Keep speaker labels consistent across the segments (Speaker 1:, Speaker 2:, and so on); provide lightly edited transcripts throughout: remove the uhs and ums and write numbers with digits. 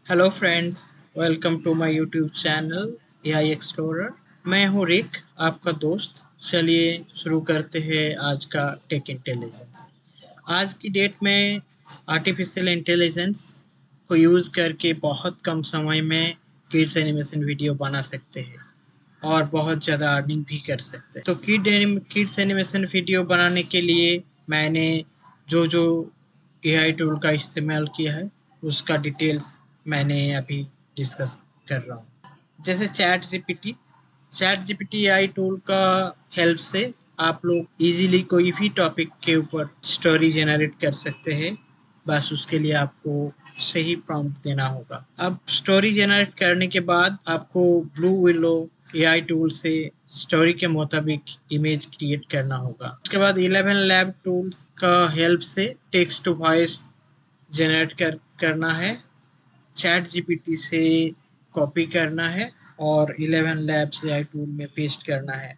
Speaker 1: Hello friends, welcome to my YouTube channel AI explorer. मैं हूं रिक, आपका दोस्त। चलिए शुरू करते हैं आज का टेक इंटेलिजेंस। आज की डेट में आर्टिफिशियल इंटेलिजेंस को यूज़ करके बहुत कम समय में किड्स एनिमेशन वीडियो बना सकते हैं और बहुत ज़्यादा अर्निंग भी कर सकते हैं। तो किड्स एनिमेशन वीडियो बनाने के लिए मैंने जो जो एआई टूल का इस्तेमाल किया है उसका डिटेल्स मैंने अभी डिस्कस कर रहा हूँ। जैसे चैट जीपीटी एआई टूल का हेल्प से आप लोग इजीली कोई भी टॉपिक के ऊपर स्टोरी जनरेट कर सकते हैं। बस उसके लिए आपको सही प्रॉम्प्ट देना होगा। अब स्टोरी जनरेट करने के बाद आपको ब्लू विलो एआई टूल से स्टोरी के मुताबिक इमेज क्रिएट करना होगा। उसके बाद 11 लैब टूल्स का हेल्प से टेक्स्ट टू वॉइस जनरेट करना है, चैट जीपीटी से कॉपी करना है और 11 लैब्स एआई टूल में पेस्ट करना है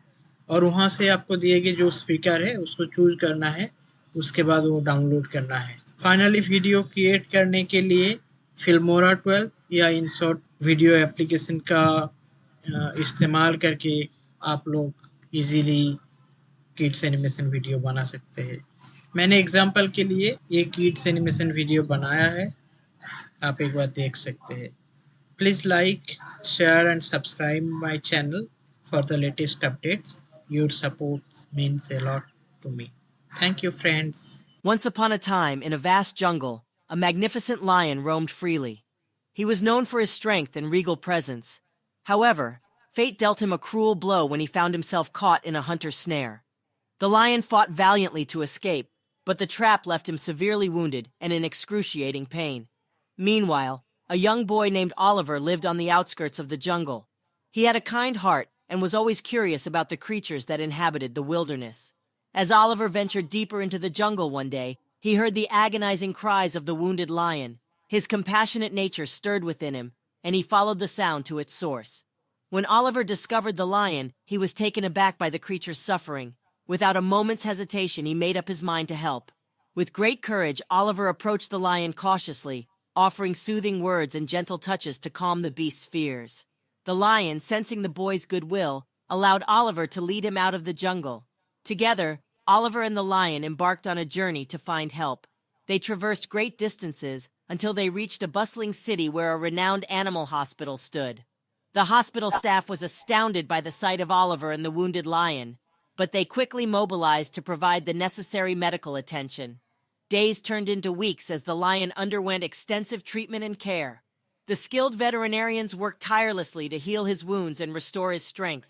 Speaker 1: और वहाँ से आपको दिए गए जो स्पीकर है उसको चूज करना है। उसके बाद वो डाउनलोड करना है। फाइनली वीडियो क्रिएट करने के लिए फिल्मोरा 12 या इनशॉट वीडियो एप्लीकेशन का इस्तेमाल करके आप लोग इजीली किड्स एनिमेशन वीडियो बना सकते हैं। मैंने एग्जांपल के लिए ये किड्स एनिमेशन वीडियो बनाया है, आप एक बार देख सकते हैं। Please like, share and subscribe my channel for the latest updates. Your support means a lot to me. Thank you, friends.
Speaker 2: Once upon a time, in a vast jungle, a magnificent lion roamed freely. He was known for his strength and regal presence. However, fate dealt him a cruel blow when he found himself caught in a hunter's snare. The lion fought valiantly to escape, but the trap left him severely wounded and in excruciating pain. Meanwhile, a young boy named Oliver lived on the outskirts of the jungle. He had a kind heart and was always curious about the creatures that inhabited the wilderness. As Oliver ventured deeper into the jungle one day, he heard the agonizing cries of the wounded lion. His compassionate nature stirred within him, and he followed the sound to its source. When Oliver discovered the lion, he was taken aback by the creature's suffering. Without a moment's hesitation, he made up his mind to help. With great courage, Oliver approached the lion cautiously, offering soothing words and gentle touches to calm the beast's fears. The lion, sensing the boy's goodwill, allowed Oliver to lead him out of the jungle. Together, Oliver and the lion embarked on a journey to find help. They traversed great distances until they reached a bustling city where a renowned animal hospital stood. The hospital staff was astounded by the sight of Oliver and the wounded lion, but they quickly mobilized to provide the necessary medical attention. Days turned into weeks as the lion underwent extensive treatment and care. The skilled veterinarians worked tirelessly to heal his wounds and restore his strength.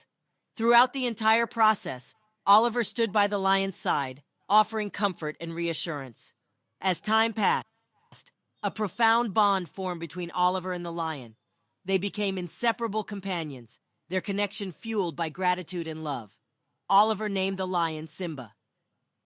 Speaker 2: Throughout the entire process, Oliver stood by the lion's side, offering comfort and reassurance. As time passed, a profound bond formed between Oliver and the lion. They became inseparable companions, their connection fueled by gratitude and love. Oliver named the lion Simba,